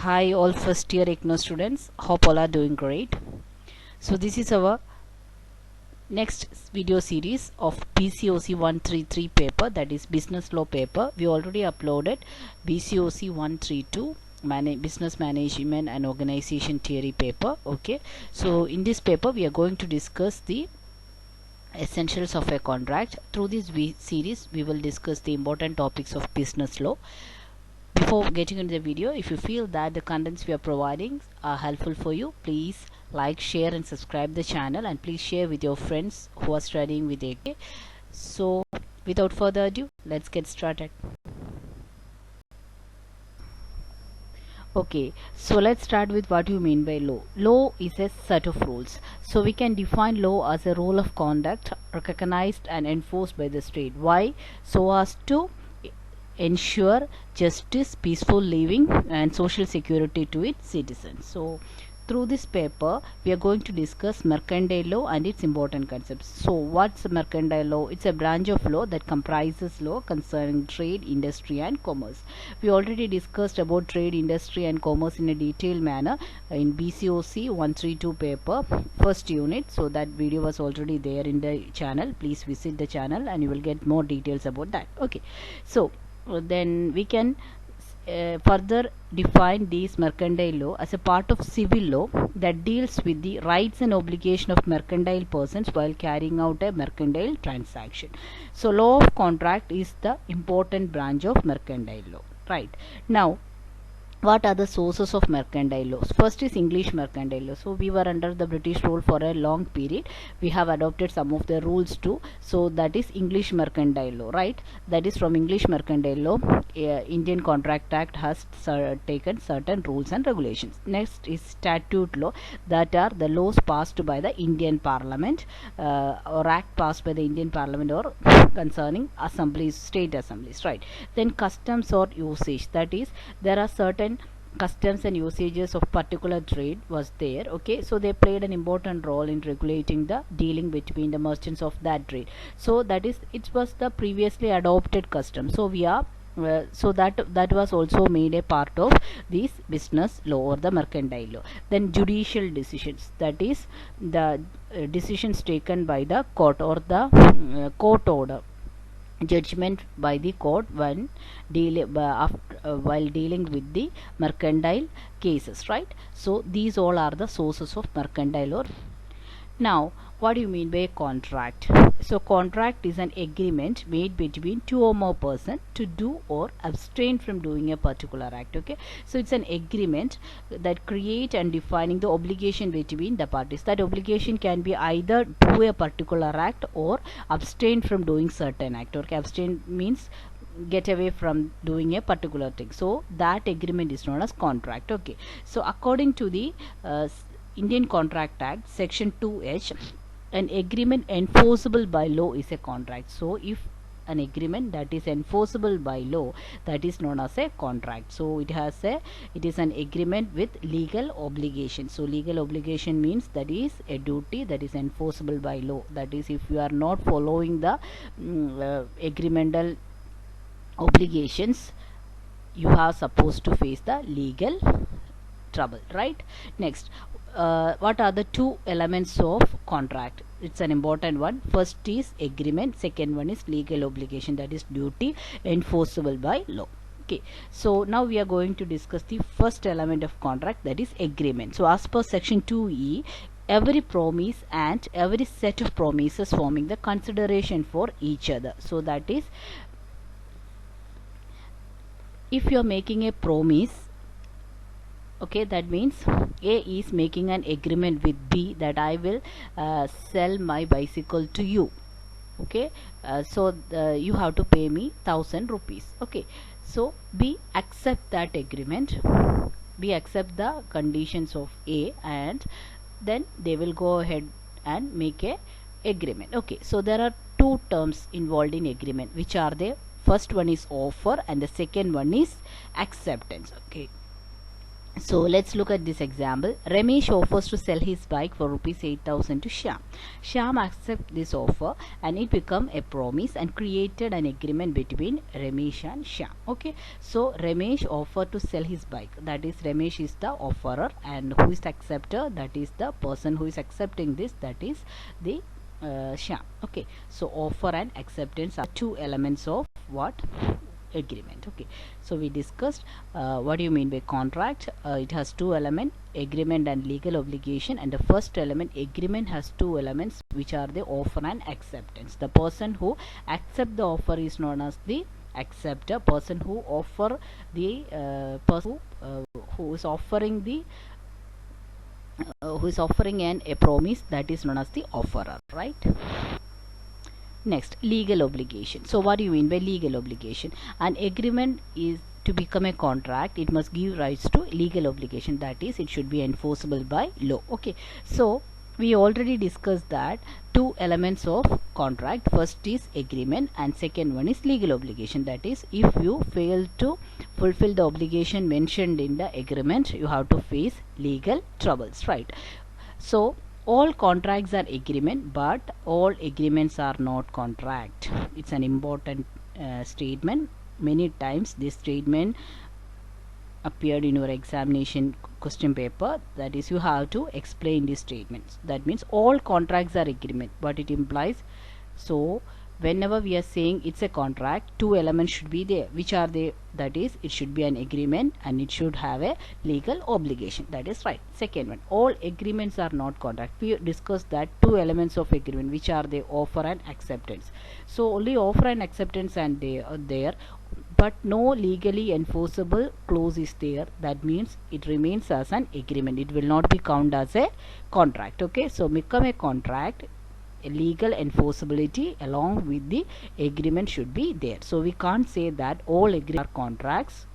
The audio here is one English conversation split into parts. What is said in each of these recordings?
Hi all first year IGNOU students, hope all are doing great. So this is our next video series of BCOC 133 paper, that is business law paper. We already uploaded BCOC 132 business management and organization theory paper. Okay, so in this paper we are going to discuss the essentials of a contract. Through this series we will discuss the important topics of business law. Before getting into the video, if you feel that the contents we are providing are helpful for you, please like, share and subscribe the channel, and please share with your friends who are studying with AK. So without further ado, let's get started. Okay, so let's start with what you mean by law. Law is a set of rules. So we can define law as a rule of conduct recognized and enforced by the state. Why? So as to ensure justice, peaceful living and social security to its citizens. So through this paper we are going to discuss mercantile law and its important concepts. So what's mercantile law? It's a branch of law that comprises law concerning trade, industry and commerce. We already discussed about trade, industry and commerce in a detailed manner in BCOC 132 paper first unit. So that video was already there in the channel. Please visit the channel and you will get more details about that. Okay, so then we can further define these mercantile law as a part of civil law that deals with the rights and obligation of mercantile persons while carrying out a mercantile transaction. So law of contract is the important branch of mercantile law. Right, now what are the sources of mercantile laws? First is English mercantile law. So we were under the British rule for a long period. We have adopted some of the rules too. So that is English mercantile law, right? That is from English mercantile law. Indian Contract Act has taken certain rules and regulations. Next is statute law, that are the laws passed by the Indian Parliament or act passed by the Indian Parliament or concerning assemblies, state assemblies, right? Then customs or usage, that is there are certain customs and usages of particular trade was there. Okay, so they played an important role in regulating the dealing between the merchants of that trade. So that is, it was the previously adopted custom. So we are so that was also made a part of this business law or the mercantile law. Then judicial decisions, that is the decisions taken by the court or the court order, judgment by the court when while dealing with the mercantile cases, right? So these all are the sources of mercantile law. Now what do you mean by a contract? So contract is an agreement made between two or more persons to do or abstain from doing a particular act. Okay, so it's an agreement that create and defining the obligation between the parties. That obligation can be either do a particular act or abstain from doing certain act. Okay, abstain means get away from doing a particular thing. So that agreement is known as contract. Okay, so according to the Indian Contract Act section 2H, an agreement enforceable by law is a contract. So if an agreement that is enforceable by law, that is known as a contract. So it is an agreement with legal obligation. So legal obligation means that is a duty that is enforceable by law. That is, if you are not following the agreemental obligations, you are supposed to face the legal trouble, right? Next, what are the two elements of contract? It's an important one. First is agreement, second one is legal obligation, that is duty enforceable by law. Okay, so now we are going to discuss the first element of contract, that is agreement. So as per section 2E, every promise and every set of promises forming the consideration for each other. So that is, if you are making a promise, okay, that means A is making an agreement with B that I will sell my bicycle to you. Okay, so you have to pay me 1,000 rupees. Okay, so B accept that agreement, B accept the conditions of A, and then they will go ahead and make a agreement. Okay, so there are two terms involved in agreement. Which are they? First one is offer and the second one is acceptance. Okay, So let's look at this example. Ramesh offers to sell his bike for rupees 8,000 to Shyam. Shyam accepts this offer and it become a promise and created an agreement between Ramesh and Shyam. Okay, so Ramesh offered to sell his bike. That is, Ramesh is the offerer, and who is the acceptor? That is the person who is accepting this. That is the Shyam. Okay, so offer and acceptance are two elements of what? Agreement. Okay, so we discussed what do you mean by contract. It has two elements, agreement and legal obligation, and the first element, agreement, has two elements, which are the offer and acceptance. The person who accept the offer is known as the acceptor. Person who offer the person who is offering the who is offering a promise, that is known as the offerer, right? Next, legal obligation. So what do you mean by legal obligation? An agreement is to become a contract, it must give rights to legal obligation, that is, it should be enforceable by law. Okay, so we already discussed that two elements of contract, first is agreement and second one is legal obligation. That is, if you fail to fulfill the obligation mentioned in the agreement, you have to face legal troubles, right? So all contracts are agreement, but all agreements are not contract. It's an important statement. Many times this statement appeared in your examination question paper. That is, you have to explain these statements. That means all contracts are agreement, but it implies, so whenever we are saying it's a contract, two elements should be there. Which are they? That is, it should be an agreement and it should have a legal obligation. That is right. Second one, all agreements are not contract. We discussed that two elements of agreement, which are the offer and acceptance. So only offer and acceptance and they are there, but no legally enforceable clause is there. That means it remains as an agreement, it will not be counted as a contract. Okay, so become a contract, legal enforceability along with the agreement should be there. So we can't say that all agreements are contracts,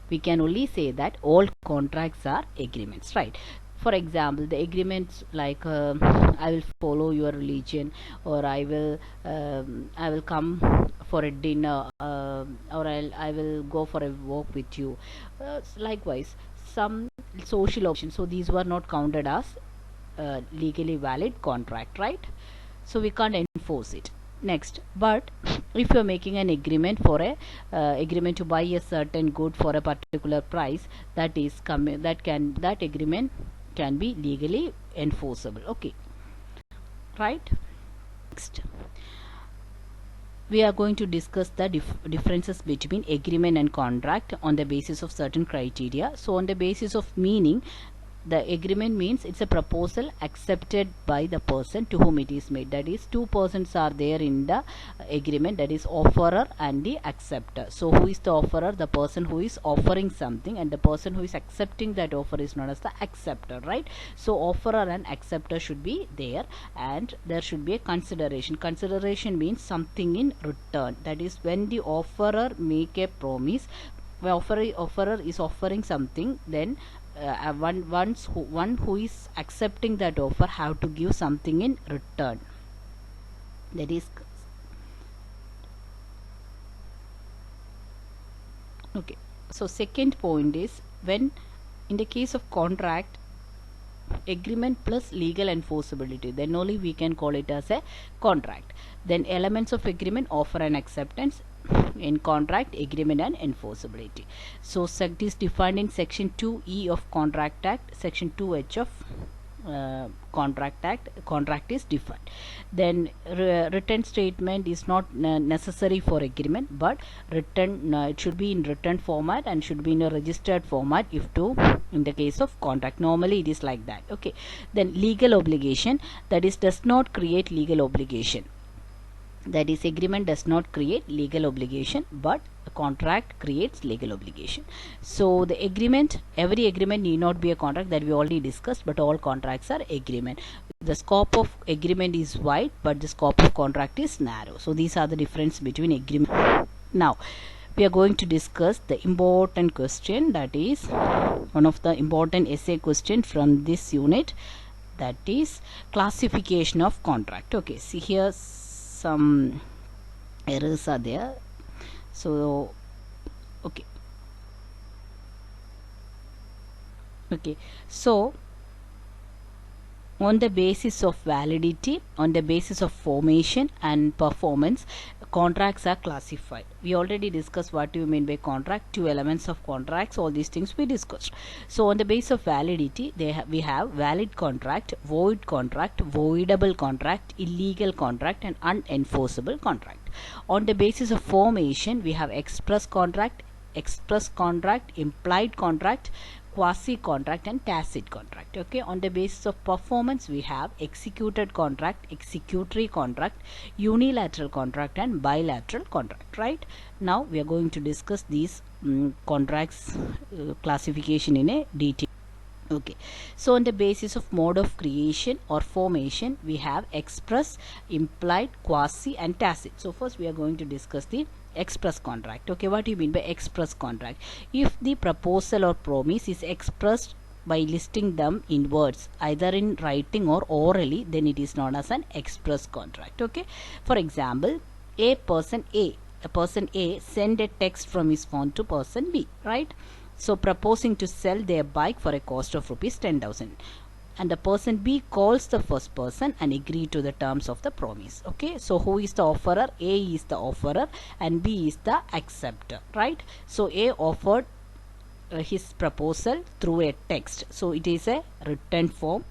we can only say that all contracts are agreements, right? For example, the agreements like I will follow your religion, or I will come for a dinner, or I will go for a walk with you. Likewise, some social options. So these were not counted as legally valid contract, right? So we can't enforce it. Next, but if you are making an agreement for a agreement to buy a certain good for a particular price, that is that agreement can be legally enforceable. Okay, right? Next, we are going to discuss the differences between agreement and contract on the basis of certain criteria. So on the basis of meaning, the agreement means it's a proposal accepted by the person to whom it is made. That is, two persons are there in the agreement, that is offerer and the acceptor. So who is the offerer? The person who is offering something, and the person who is accepting that offer is known as the acceptor, right? So offerer and acceptor should be there, and there should be a consideration. Consideration means something in return. That is, when the offerer make a promise, the offerer is offering something, then one who is accepting that offer have to give something in return. That is okay. So second point is, when in the case of contract, agreement plus legal enforceability, then only we can call it as a contract. Then elements of agreement, offer and acceptance in contract, agreement and enforceability. So it is defined in section 2E of Contract Act, section 2H of Contract Act. Contract is defined. Then written statement is not necessary for agreement, but written it should be in written format and should be in a registered format if to in the case of contract. Normally it is like that. Okay, then legal obligation, that is does not create legal obligation. That is, agreement does not create legal obligation, but a contract creates legal obligation. So the agreement, every agreement need not be a contract, that we already discussed, but all contracts are agreement. The scope of agreement is wide, but the scope of contract is narrow. So these are the difference between agreement. Now we are going to discuss the important question, that is one of the important essay question from this unit, that is classification of contract. Okay, see here some errors are there. So okay, Okay, so on the basis of validity, on the basis of formation and performance, contracts are classified. We already discussed what you mean by contract, two elements of contracts, all these things we discussed. So on the basis of validity, we have valid contract, voidable contract, illegal contract, and unenforceable contract. On the basis of formation, we have express contract, implied contract, quasi contract, and tacit contract. Okay, on the basis of performance, we have executed contract, executory contract, unilateral contract, and bilateral contract. Right, now we are going to discuss these contracts classification in a detail. Okay, so on the basis of mode of creation or formation, we have express, implied, quasi, and tacit. So first we are going to discuss the express contract. Okay, what do you mean by express contract? If the proposal or promise is expressed by listing them in words, either in writing or orally, then it is known as an express contract. Okay, for example, a person A send a text from his phone to person B, right? So proposing to sell their bike for a cost of rupees 10,000, and the person B calls the first person and agree to the terms of the promise. Okay, so who is the offerer? A is the offerer and B is the acceptor, right? So A offered his proposal through a text, so it is a written form.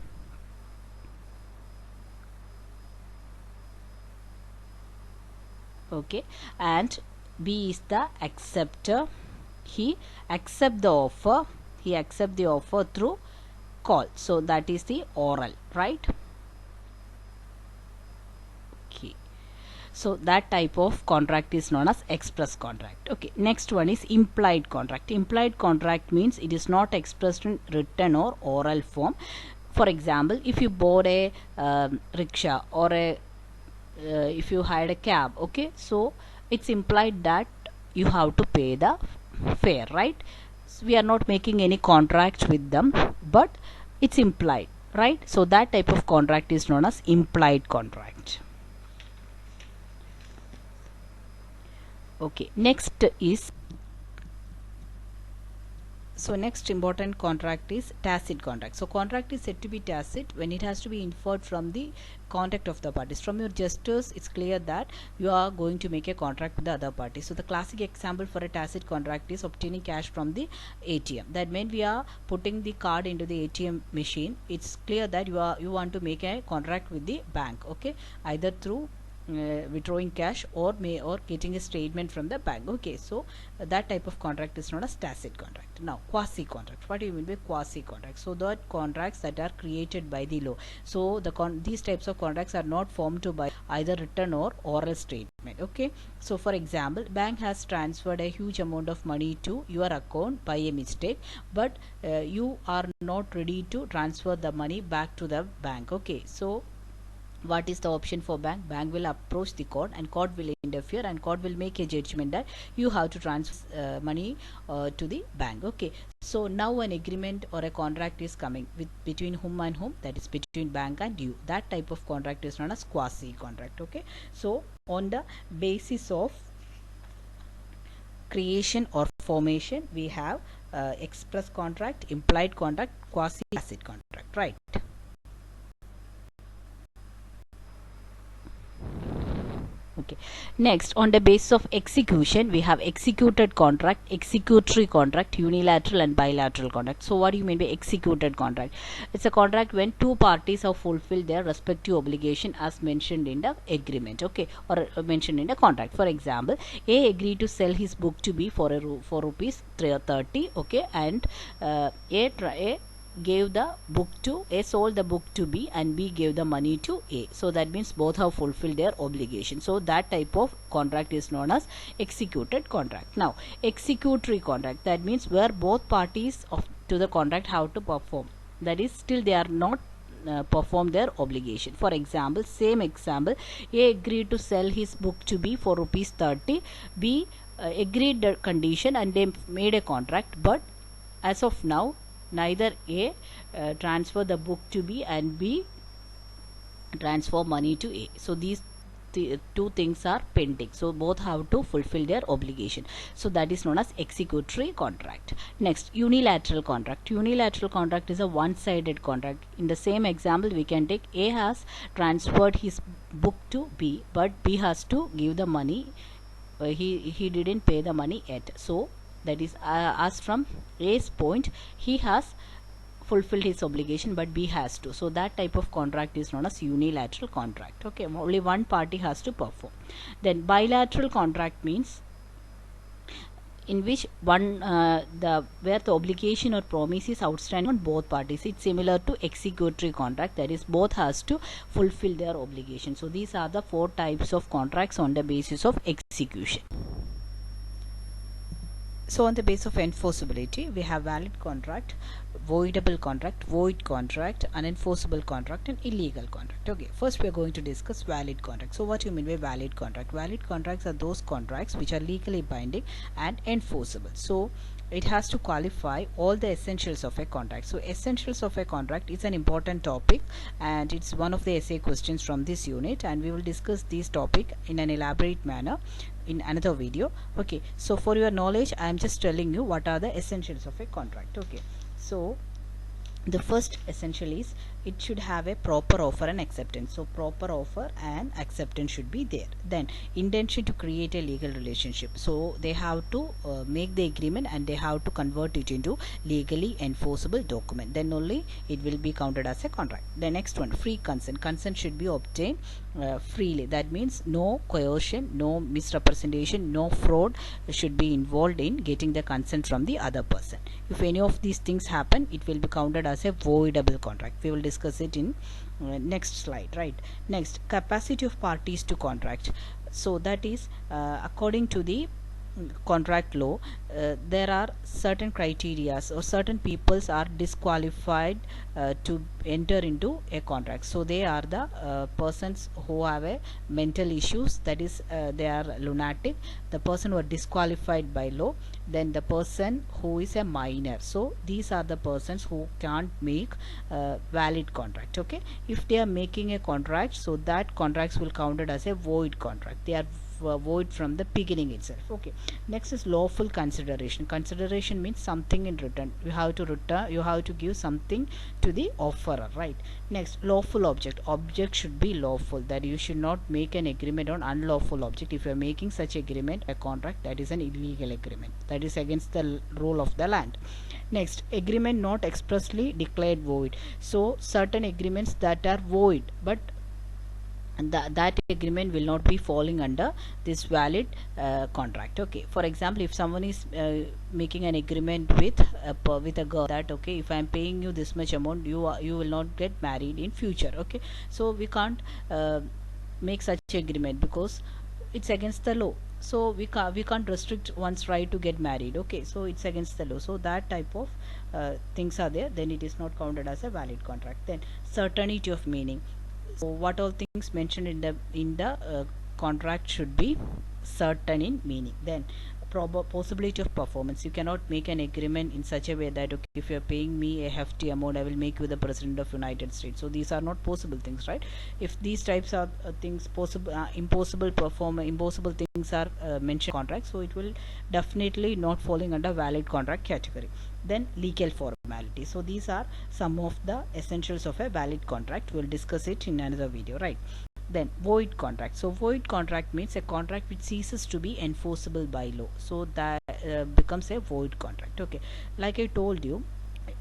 Okay, and B is the acceptor. He accept the offer through call, so that is the oral, right? Okay, so that type of contract is known as express contract. Okay, next one is implied contract. Implied contract means it is not expressed in written or oral form. For example, if you bought a rickshaw or if you hired a cab, okay, so it's implied that you have to pay the fare, right? So we are not making any contract with them, but it's implied, right? So that type of contract is known as implied contract. Okay, next important contract is tacit contract. So contract is said to be tacit when it has to be inferred from the conduct of the parties. From your gestures, it's clear that you are going to make a contract with the other party. So the classic example for a tacit contract is obtaining cash from the ATM. That means we are putting the card into the ATM machine. It's clear that you want to make a contract with the bank. Okay, either through withdrawing cash or getting a statement from the bank. Okay, so that type of contract is known as tacit contract. Now quasi contract, what do you mean by quasi contract? So the contracts that are created by the law. So these types of contracts are not formed to by either written or oral statement. Okay, so for example, bank has transferred a huge amount of money to your account by a mistake, but you are not ready to transfer the money back to the bank. Okay, so what is the option for bank? Bank will approach the court and court will interfere and court will make a judgment that you have to transfer money to the bank. Okay, so now an agreement or a contract is coming between whom and whom, that is between bank and you. That type of contract is known as quasi contract. Okay, so on the basis of creation or formation, we have express contract, implied contract, quasi tacit contract, right? Okay, next on the basis of execution, we have executed contract, executory contract, unilateral and bilateral contract. So what do you mean by executed contract? It's a contract when two parties have fulfilled their respective obligation as mentioned in the agreement, okay, or mentioned in the contract. For example, A agreed to sell his book to B for rupees 30, okay, and A gave the book to A, sold the book to B, and B gave the money to A. So that means both have fulfilled their obligation. So that type of contract is known as executed contract. Now executory contract, that means where both parties to the contract have to perform, that is still they are not perform their obligation. For example, same example, A agreed to sell his book to B for rupees 30. B agreed the condition and they made a contract, but as of now neither A transfer the book to B and B transfer money to A. So these two things are pending, so both have to fulfill their obligation. So that is known as executory contract. Next, unilateral contract. Unilateral contract is a one-sided contract. In the same example, we can take A has transferred his book to B, but B has to give the money. He didn't pay the money yet, so that is, as from A's point, he has fulfilled his obligation, but B has to. So that type of contract is known as unilateral contract. Okay, only one party has to perform. Then bilateral contract means in which where the obligation or promise is outstanding on both parties. It's similar to executory contract, that is, both has to fulfill their obligation. So these are the four types of contracts on the basis of execution. So on the basis of enforceability, we have valid contract, voidable contract, void contract, unenforceable contract, and illegal contract. Okay, first we are going to discuss valid contract. So what do you mean by valid contract? Valid contracts are those contracts which are legally binding and enforceable. So it has to qualify all the essentials of a contract. So essentials of a contract is an important topic, and it's one of the essay questions from this unit, and we will discuss this topic in an elaborate manner in another video. Okay, so for your knowledge, I am just telling you what are the essentials of a contract. Okay, so the first essential is it should have a proper offer and acceptance. So proper offer and acceptance should be there. Then intention to create a legal relationship. So they have to make the agreement and they have to convert it into legally enforceable document. Then only it will be counted as a contract. The next one, free consent. Consent should be obtained freely. That means no coercion, no misrepresentation, no fraud should be involved in getting the consent from the other person. If any of these things happen, it will be counted as a voidable contract. We will discuss it in next slide, right? Next, capacity of parties to contract. So that is according to the contract law, there are certain criteria or certain peoples are disqualified to enter into a contract. So they are the persons who have a mental issues, that is they are lunatic, the person who are disqualified by law, then the person who is a minor. So these are the persons who can't make valid contract. Okay, if they are making a contract, so that contracts will counted as a void contract. They are void from the beginning itself. Okay, next is lawful consideration. Consideration means something in return. You have to give something to the offerer, right? Next, lawful object. Object should be lawful, that you should not make an agreement on unlawful object. If you are making such agreement, a contract, that is an illegal agreement, that is against the rule of the land. Next, agreement not expressly declared void. So certain agreements that are void, but that agreement will not be falling under this valid contract. Okay, for example, if someone is making an agreement with a girl that, okay, if I am paying you this much amount, you will not get married in future. Okay, so we can't make such agreement because it's against the law. So we can't restrict one's right to get married. Okay, so it's against the law. So that type of things are there, then it is not counted as a valid contract. Then certainty of meaning. So what all things mentioned in the contract should be certain in meaning. Then possibility of performance. You cannot make an agreement in such a way that, okay, if you are paying me a hefty amount, I will make you the president of United States. So these are not possible things, right? If these types of things possible, impossible things are mentioned in contract, so it will definitely not falling under valid contract category. Then legal formality. So these are some of the essentials of a valid contract. We'll discuss it in another video, right? Then void contract. So void contract means a contract which ceases to be enforceable by law. So that becomes a void contract. Okay, like I told you,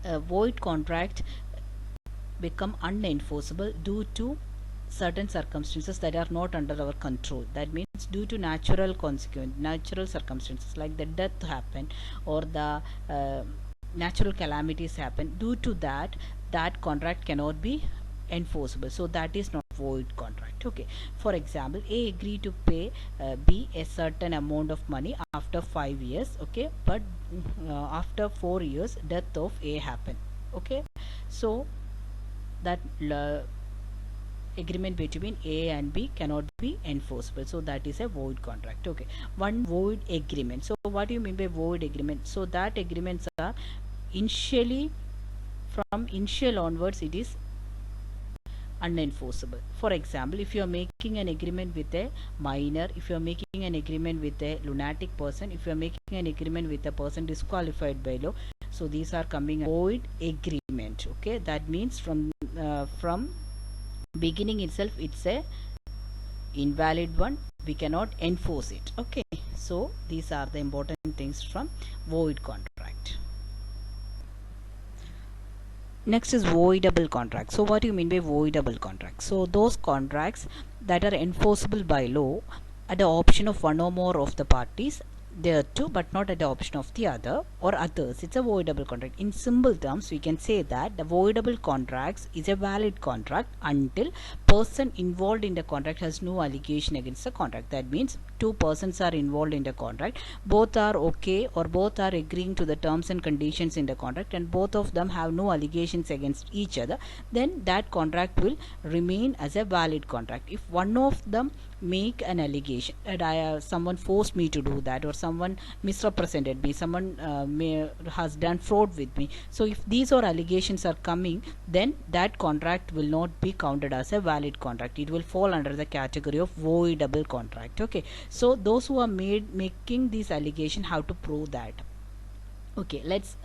a void contract become unenforceable due to certain circumstances that are not under our control. That means due to natural circumstances, like the death happen or the natural calamities happen. Due to that contract cannot be enforceable. So that is not void contract. Okay, for example, A agreed to pay B a certain amount of money after 5 years. Okay, but after 4 years death of A happened. Okay, so that agreement between A and B cannot be enforceable. So that is a void contract. Okay, one void agreement. So what do you mean by void agreement? So that agreements are initially, from initial onwards, it is unenforceable. For example, if you are making an agreement with a minor, if you are making an agreement with a lunatic person, if you are making an agreement with a person disqualified by law, so these are coming void agreement. Okay, that means from beginning itself it's a invalid one, we cannot enforce it. Okay, so these are the important things from void contract. Next is voidable contract. So what do you mean by voidable contract? So those contracts that are enforceable by law at the option of one or more of the parties there too, but not at the option of the other or others. It's a voidable contract. In simple terms, we can say that the voidable contracts is a valid contract until person involved in the contract has no allegation against the contract. That means two persons are involved in the contract, both are okay or both are agreeing to the terms and conditions in the contract, and both of them have no allegations against each other, then that contract will remain as a valid contract. If one of them make an allegation that someone forced me to do that, or someone misrepresented me, someone has done fraud with me, so if these are allegations are coming, then that contract will not be counted as a valid contract. It will fall under the category of voidable contract. Okay, so those who are making these allegations have to prove that. Okay, let's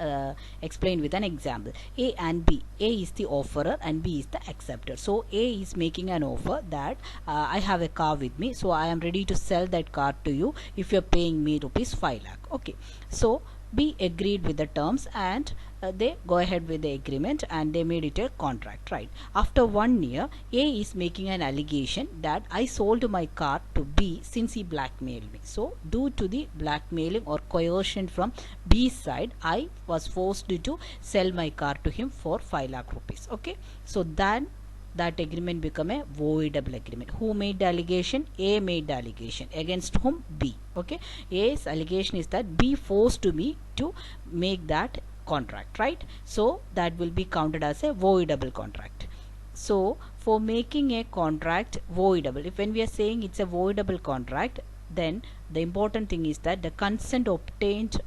explain with an example. A and B. A is the offerer and B is the acceptor. So A is making an offer that I have a car with me, so I am ready to sell that car to you if you are paying me rupees 5 lakh. Okay, so B agreed with the terms, and they go ahead with the agreement and they made it a contract, right? After 1 year, A is making an allegation that I sold my car to B since he blackmailed me. So due to the blackmailing or coercion from B's side, I was forced to sell my car to him for 5 lakh rupees. Okay, so then that agreement become a voidable agreement. Who made the allegation? A made the allegation. Against whom? B. Okay, A's allegation is that B forced me to make that contract, right? So that will be counted as a voidable contract. So for making a contract voidable, if when we are saying it's a voidable contract, then the important thing is that the consent obtained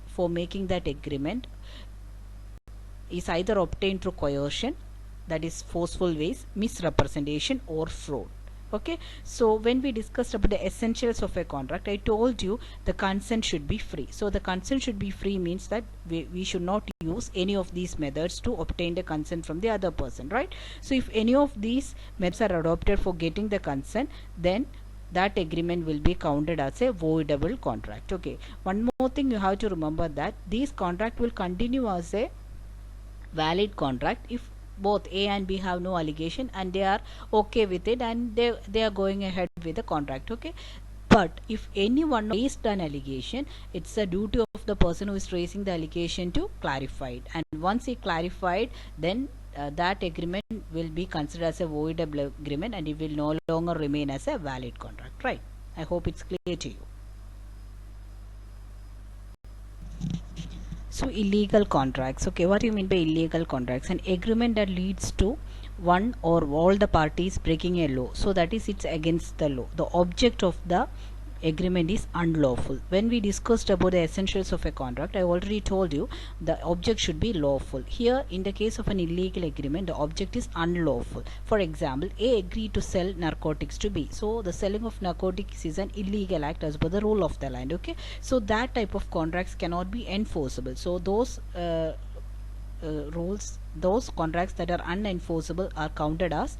for making that agreement is either obtained through coercion, that is forceful ways, misrepresentation, or fraud. Okay, so when we discussed about the essentials of a contract, I told you the consent should be free. So the consent should be free means that we should not use any of these methods to obtain the consent from the other person, right? So if any of these methods are adopted for getting the consent, then that agreement will be counted as a voidable contract. Okay, one more thing you have to remember, that this contract will continue as a valid contract if both A and B have no allegation and they are okay with it, and they are going ahead with the contract. Okay, but if anyone raised an allegation, it's a duty of the person who is raising the allegation to clarify it, and once he clarified, then that agreement will be considered as a voidable agreement and it will no longer remain as a valid contract, right? I hope it's clear to you. So illegal contracts. Okay, what do you mean by illegal contracts? An agreement that leads to one or all the parties breaking a law. So that is, it's against the law. The object of the agreement is unlawful. When we discussed about the essentials of a contract, I already told you the object should be lawful. Here, in the case of an illegal agreement, the object is unlawful. For example, A agreed to sell narcotics to B. So the selling of narcotics is an illegal act as per the rule of the land. Okay, so that type of contracts cannot be enforceable. So those rules, those contracts that are unenforceable are counted as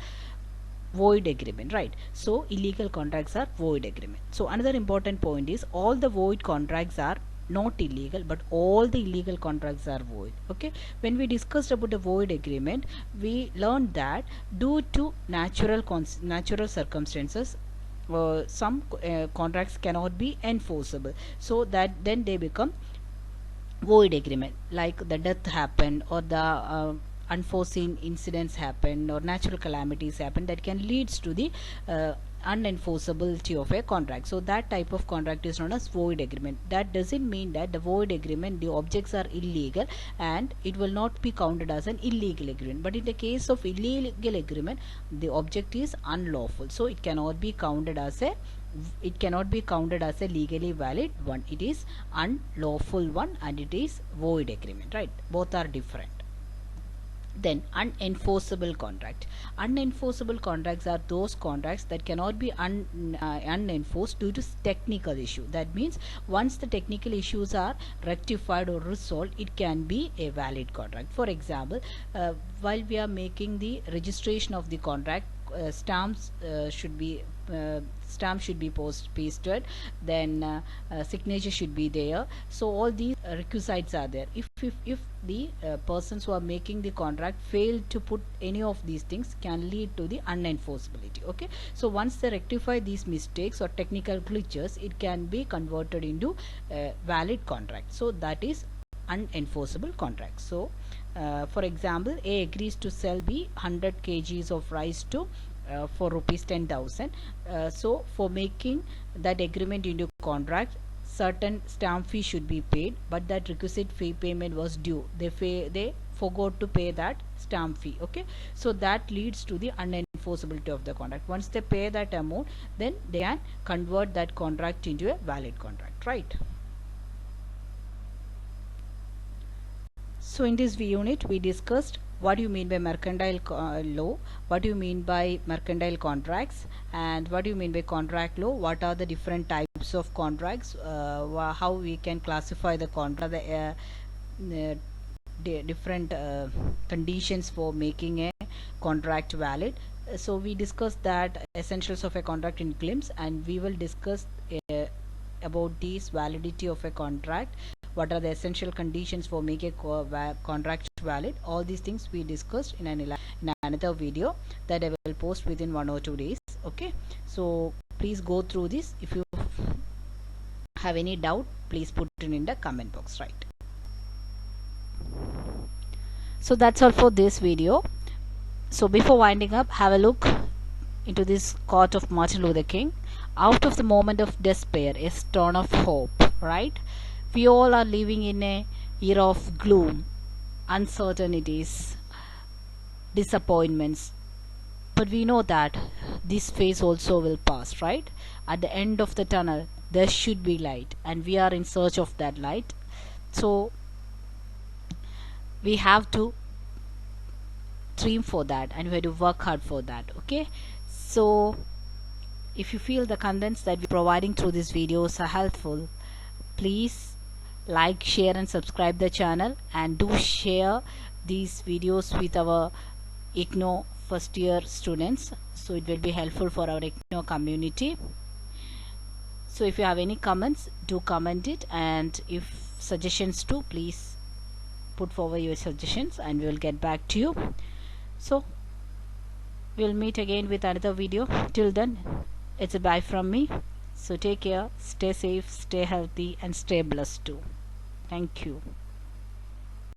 void agreement, right? So illegal contracts are void agreement. So another important point is, all the void contracts are not illegal, but all the illegal contracts are void. Okay, when we discussed about the void agreement, we learned that due to natural circumstances, some contracts cannot be enforceable, so that then they become void agreement, like the death happened or the unforeseen incidents happen or natural calamities happen that can leads to the unenforceability of a contract. So that type of contract is known as void agreement. That doesn't mean that the void agreement, the objects are illegal and it will not be counted as an illegal agreement, but in the case of illegal agreement, the object is unlawful, so it cannot be counted as a legally valid one. It is unlawful one and it is void agreement, right? Both are different. Then unenforceable contract. Unenforceable contracts are those contracts that cannot be unenforced due to technical issue. That means once the technical issues are rectified or resolved, it can be a valid contract. For example, while we are making the registration of the contract, stamps should be pasted, then signature should be there. So all these requisites are there. If the persons who are making the contract fail to put any of these things, can lead to the unenforceability. Okay, so once they rectify these mistakes or technical glitches, it can be converted into valid contract. So that is unenforceable contract. So for example, A agrees to sell B 100 kgs of rice to for rupees 10,000. So for making that agreement into contract, certain stamp fee should be paid, but that requisite fee payment was due. They forgot to pay that stamp fee. Okay, so that leads to the unenforceability of the contract. Once they pay that amount, then they can convert that contract into a valid contract, right? So in this unit we discussed what do you mean by mercantile law, what do you mean by mercantile contracts, and what do you mean by contract law, what are the different types of contracts, how we can classify the contract, the different conditions for making a contract valid. So we discussed that essentials of a contract in glimpse, and we will discuss about this validity of a contract, what are the essential conditions for making a contract valid. All these things we discussed in another video that I will post within 1 or 2 days. Okay, so please go through this. If you have any doubt, please put it in the comment box, right? So that's all for this video. So before winding up, have a look into this quote of Martin Luther King: out of the moment of despair, a stone of hope, right? We all are living in a era of gloom, uncertainties, disappointments, but we know that this phase also will pass, right? At the end of the tunnel there should be light, and we are in search of that light. So we have to dream for that, and we have to work hard for that. Okay, so if you feel the contents that we're providing through these videos are helpful, please like, share and subscribe the channel, and do share these videos with our IGNOU first year students, so it will be helpful for our IGNOU community. So if you have any comments, do comment it, and if suggestions too, please put forward your suggestions and we will get back to you. So we'll meet again with another video. Till then, it's a bye from me. So take care, stay safe, stay healthy and stay blessed too. Thank you.